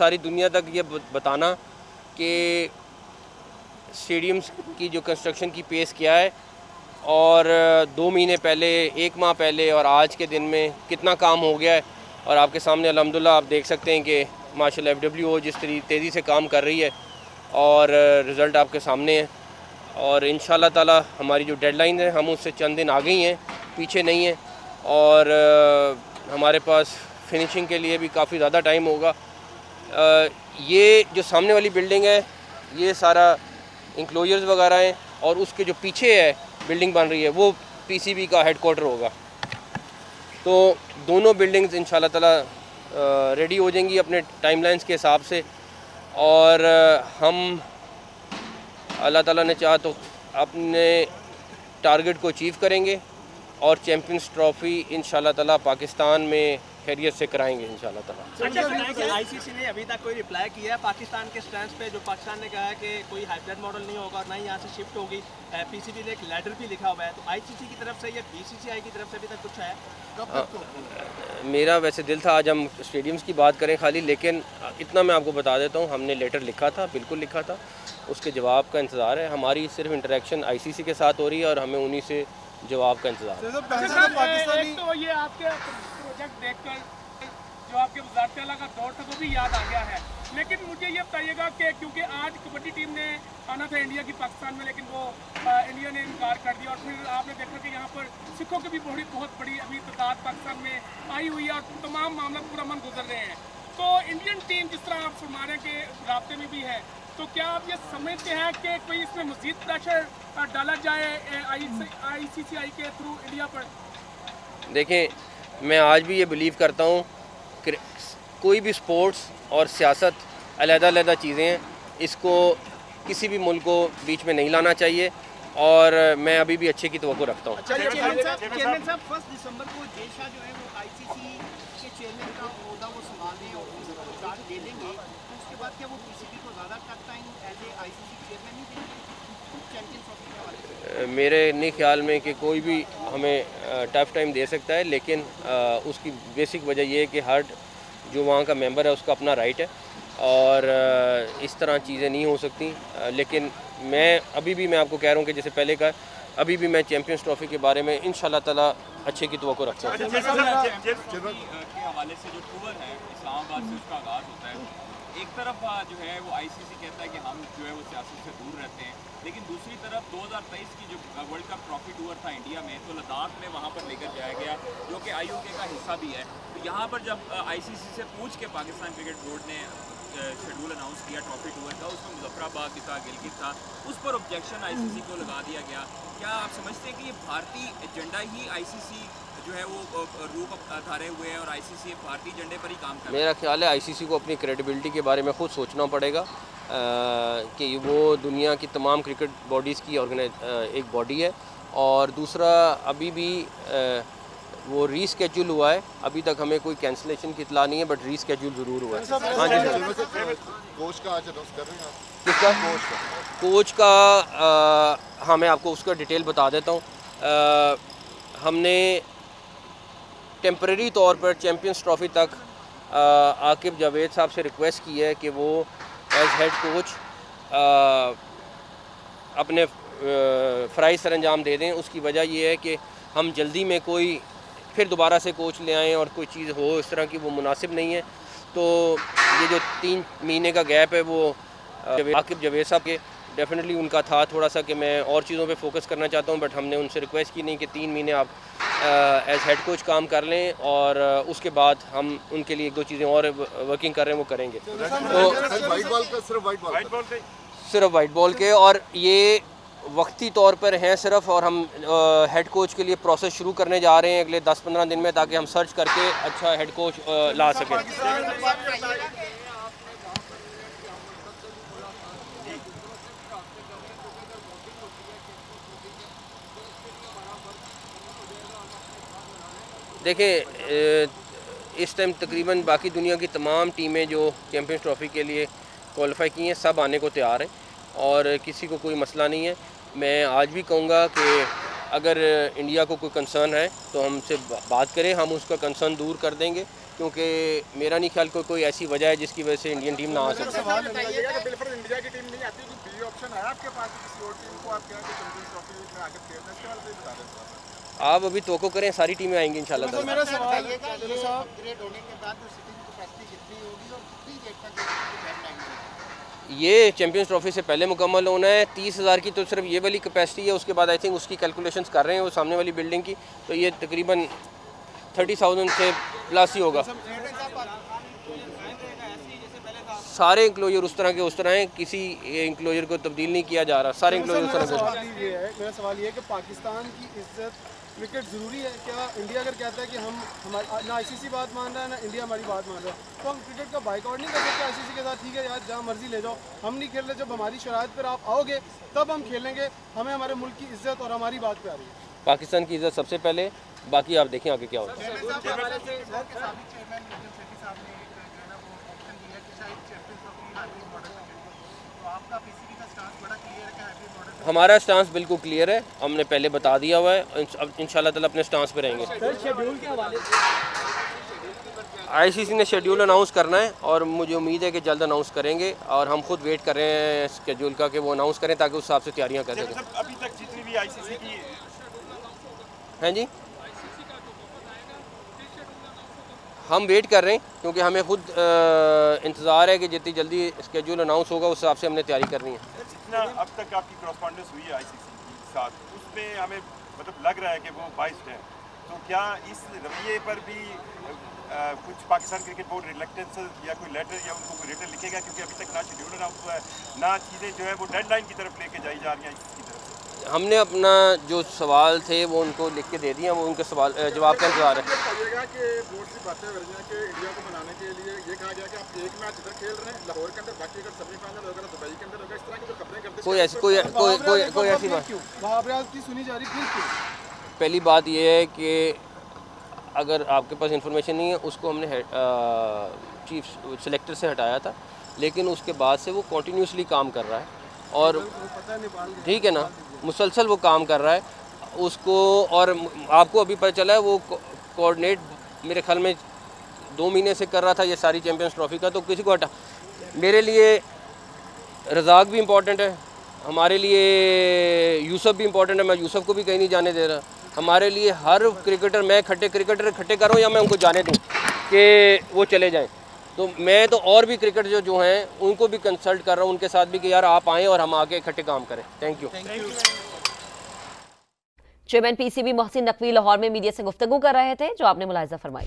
सारी दुनिया तक ये बताना कि स्टेडियम्स की जो कंस्ट्रक्शन की पेस क्या है और 2 महीने पहले, 1 माह पहले और आज के दिन में कितना काम हो गया है। और आपके सामने अल्हम्दुलिल्लाह आप देख सकते हैं कि माशाल्लाह FWO जिस तेज़ी से काम कर रही है और रिज़ल्ट आपके सामने है। और इंशाल्लाह ताला हमारी जो डेडलाइन है हम उससे चंद दिन आगे ही हैं, पीछे नहीं हैं। और हमारे पास फिनिशिंग के लिए भी काफ़ी ज़्यादा टाइम होगा। ये जो सामने वाली बिल्डिंग है ये सारा इंक्लोजर्स वगैरह हैं और उसके जो पीछे है बिल्डिंग बन रही है वो PCB का हेडक्वार्टर होगा। तो दोनों बिल्डिंग्स इंशाल्लाह ताला रेडी हो जाएंगी अपने टाइमलाइंस के हिसाब से। और हम अल्लाह ताला ने चाहा तो अपने टारगेट को अचीव करेंगे और चैम्पियंस ट्रॉफ़ी इंशाल्लाह ताला पाकिस्तान में खैरियत से कराएंगे इंशाल्लाह ताला। अच्छा, ICC ने अभी तक कोई रिप्लाई किया है पाकिस्तान के स्टैंड पे? जो पाकिस्तान ने कहा है कि कोई हाइब्रिड मॉडल नहीं होगा, ना ही यहाँ से शिफ्ट होगी। PCB ने एक लेटर भी लिखा हुआ है, तो ICC की तरफ से या BCCI की तरफ से अभी तक कुछ है? मेरा वैसे दिल था आज हम स्टेडियम्स की बात करें खाली, लेकिन इतना मैं आपको बता देता हूँ, हमने लेटर लिखा था, बिल्कुल लिखा था, उसके जवाब का इंतज़ार है। हमारी सिर्फ इंटरेक्शन ICC के साथ हो रही है और हमें उन्हीं से जवाब का इंतज़ार है। तो ये आपके प्रोजेक्ट देखकर जो आपके वज़ारत आला का दौर था वो भी याद आ गया है, लेकिन मुझे ये बताइएगा कि क्योंकि आज कबड्डी टीम ने आना था इंडिया की पाकिस्तान में, लेकिन वो इंडिया ने इनकार कर दिया। और फिर आपने देखा कि यहाँ पर सिखों की भी बहुत बड़ी अभी तादाद पाकिस्तान में आई हुई है और तमाम मामला पूरा मन गुजर रहे हैं। तो इंडियन टीम जिस तरह आप फरमा रहे हैं कि राब्ते में भी है, तो क्या आप ये समझते हैं कि कोई इसमें मज़ीद प्रेशर डाला जाए ICCI के थ्रू इंडिया पर? देखें, मैं आज भी ये बिलीव करता हूँ कि कोई भी स्पोर्ट्स और सियासत अलग-अलग चीज़ें हैं, इसको किसी भी मुल्क को बीच में नहीं लाना चाहिए और मैं अभी भी अच्छे की तवक्को रखता हूँ। अच्छा, चेयरमैन साहब 1 दिसंबर को जय शाह जो है वो ICC के चेयरमैन का ओहदा वो संभालने और चार्ज ले लेंगे, तो उसके बाद क्या वो PCB को ज़्यादा tough time as a ICC chairman नहीं देंगे चैंपियंस ट्रॉफी के हवाले से? मेरे नहीं ख्याल में कि कोई भी हमें टफ़ टाइम दे सकता है, लेकिन उसकी बेसिक वजह यह है कि हर जो वहाँ का मेंबर है उसका अपना राइट है और इस तरह चीज़ें नहीं हो सकती। लेकिन मैं अभी भी मैं आपको कह रहा हूँ कि जैसे पहले का अभी भी मैं चैम्पियंस ट्रॉफ़ी के बारे में इंशाल्लाह ताला अच्छे की तवक्को रखता हूँ। के हवाले से जो टूर है इस्लामाबाद से उसका आगाज़ होता है, एक तरफ जो है वो ICC कहता है कि हम जो है वो सियासत से दूर रहते हैं, लेकिन दूसरी तरफ 2023 की जो वर्ल्ड कप ट्रॉफी टूर था इंडिया में, तो लद्दाख में वहाँ पर लेकर जाया गया जो कि IOK का हिस्सा भी है। तो यहाँ पर जब ICC से पूछ के पाकिस्तान क्रिकेट बोर्ड ने शेड्यूल अनाउंस किया ट्रॉफी टूर का, उसमें मुजफ्फराबाद भी था, गिलगित था, उस पर ऑब्जेक्शन ICC को लगा दिया गया। क्या आप समझते हैं कि ये भारतीय एजेंडा ही ICC जो है वो रूप धारे हुए हैं और ICC भारतीय एजेंडे पर ही काम कर रहा है? मेरा ख्याल है ICC को अपनी क्रेडिबिलिटी के बारे में ख़ुद सोचना पड़ेगा कि वो दुनिया की तमाम क्रिकेट बॉडीज़ की एक बॉडी है। और दूसरा अभी भी वो रीस्केड्यूल हुआ है, अभी तक हमें कोई कैंसिलेशन की इतला नहीं है, बट रीस्केड्यूल ज़रूर हुआ है। हाँ जी, कोच का आज अनाउंस कर रहे हैं आप? किसका? कोच का हाँ, मैं आपको उसका डिटेल बता देता हूँ। हमने टेम्परेरी तौर पर चैम्पियंस ट्रॉफ़ी तक आकिब जावेद साहब से रिक्वेस्ट की है कि वो एज हेड कोच अपने फ़राइज़ सरअंजाम दे दें। उसकी वजह ये है कि हम जल्दी में कोई फिर दोबारा से कोच ले आएँ और कोई चीज़ हो इस तरह की, वो मुनासिब नहीं है। तो ये जो 3 महीने का गैप है वो आकिब जावेद साहब के डेफिनेटली उनका था थोड़ा सा कि मैं और चीज़ों पे फोकस करना चाहता हूँ, बट हमने उनसे रिक्वेस्ट की नहीं कि 3 महीने आप एज हेड कोच काम कर लें और उसके बाद हम उनके लिए 1-2 चीज़ें और वर्किंग कर रहे हैं वो करेंगे। तो सिर्फ वाइट बॉल के और ये वक्ती तौर पर हैं सिर्फ, और हम हेड कोच के लिए प्रोसेस शुरू करने जा रहे हैं अगले 10-15 दिन में, ताकि हम सर्च करके अच्छा हेड कोच ला सकें। देखें, इस टाइम तकरीबन बाकी दुनिया की तमाम टीमें जो चैम्पियंस ट्रॉफ़ी के लिए क्वालिफाई की हैं सब आने को तैयार हैं और किसी को कोई मसला नहीं है। मैं आज भी कहूँगा कि अगर इंडिया को कोई कंसर्न है तो हमसे बात करें, हम उसका कंसर्न दूर कर देंगे। क्योंकि मेरा नहीं ख्याल कोई ऐसी वजह है जिसकी वजह से इंडियन टीम ना आ सके। सवाल इंडिया की टीम नहीं आती तो बी ऑप्शन है आपके पास किसी और टीम को आप क्या चैंपियंस ट्रॉफी में आगे खेलना, इसके बारे में बता दें। आप अभी तोको करें, सारी टीमें आएंगी इंशाल्लाह। तो मेरा सवाल है कि ये अपग्रेड होने के बाद जो सिटिंग कैपेसिटी कितनी होगी और कितनी देर तक डेडलाइन होगी? ये चैंपियंस ट्रॉफी से पहले मुकम्मल होना है। 30,000 की तो सिर्फ ये वाली कैपेसिटी है, उसके बाद आई थिंक उसकी कैलकुलेशंस कर रहे हैं वो सामने वाली बिल्डिंग की, तो ये तकरीबन 30,000 से प्लस ही होगा। सारे इंक्लोजर उस तरह हैं, किसी इंक्लोजर को तब्दील नहीं किया जा रहा, सारे इंक्लोजर उस तरह के। मेरा सवाल ये है कि पाकिस्तान की इज्जत क्रिकेट ज़रूरी है क्या? इंडिया अगर कहता है कि हम ना आईसीसी बात मान रहा है ना इंडिया हमारी बात मान रहा है, तो हम क्रिकेट का बाइकआउट नहीं कर सकते आईसीसी के साथ? ठीक है यार, जहाँ मर्जी ले जाओ, हम नहीं खेल रहे, जब हमारी शराइत पर आप आओगे तब हम खेलेंगे, हमें हमारे मुल्क की इज्जत और हमारी बात पे आ रही है। पाकिस्तान की इज्जत सबसे पहले, बाकी आप देखें आगे क्या होता है। हमारा स्टांस बिल्कुल क्लियर है, हमने पहले बता दिया हुआ है, अब इंशाल्लाह ताला अपने स्टांस पे रहेंगे। आईसीसी ने शेड्यूल अनाउंस करना है और मुझे उम्मीद है कि जल्द अनाउंस करेंगे और हम खुद वेट कर रहे हैं शेड्यूल का कि वो अनाउंस करें ताकि उस हिसाब से तैयारियां कर सकें। अभी तक जितनी भी आईसीसी की हैं जी, हम वेट कर रहे हैं क्योंकि हमें खुद इंतज़ार है कि जितनी जल्दी शेड्यूल अनाउंस होगा उस हिसाब से हमने तैयारी करनी है। जितना अब तक आपकी कॉरस्पॉन्डेंस हुई है आईसीसी के साथ, उसमें हमें मतलब लग रहा है कि वो बाइस्ड है, तो क्या इस रवैये पर भी कुछ पाकिस्तान क्रिकेट बोर्ड रिलेक्टेंस या कोई लेटर या उनको कोई रिटर्न लिखेगा? क्योंकि अभी तक ना शेड्यूल अनाउंस हुआ है, ना चीज़ें जो है वो डेडलाइन की तरफ लेके जाई जा रही हैं इसकी तरफ से। हमने अपना जो सवाल थे वो उनको लिख के दे दिए, वो उनके सवाल जवाब का इंतजार है। बताइएगा कि बोर्ड की बातें हो रही हैं कि इंडिया को बनाने के लिए ये कहा गया कि आप एक मैच इधर खेल रहे हैं लाहौर के अंदर, बाकी अगर सेमीफाइनल होगा तो दुबई के अंदर होगा, इस तरह की जो खबरें करते हैं कोई ऐसी बात बात की सुनी जा रही फिर क्यों? पहली बात ये है कि अगर आपके पास इंफॉर्मेशन नहीं है, उसको हमने चीफ सेलेक्टर से हटाया था, लेकिन उसके बाद से वो कंटिन्यूसली काम कर रहा है और ठीक है ना, मुसलसल वो काम कर रहा है उसको। और आपको अभी पता चला है वो कोऑर्डिनेट मेरे ख्याल में 2 महीने से कर रहा था ये सारी चैंपियंस ट्रॉफी का, तो किसी को हटा। मेरे लिए रज़ाक भी इम्पोर्टेंट है, हमारे लिए यूसुफ भी इम्पोर्टेंट है, मैं यूसुफ को भी कहीं नहीं जाने दे रहा। हमारे लिए हर क्रिकेटर, मैं क्रिकेटर इकट्ठे करूँ या मैं उनको जाने दूँ कि वो चले जाएं, तो मैं तो और भी क्रिकेटर जो हैं उनको भी कंसल्ट कर रहा हूँ, उनके साथ भी कि यार आप आएँ और हम आके इकट्ठे काम करें। Thank you. Chairman PCB Mohsin Naqvi Lahore में मीडिया से गुफ्तगू कर रहे थे, जो आपने मुलाहिजा फरमाई।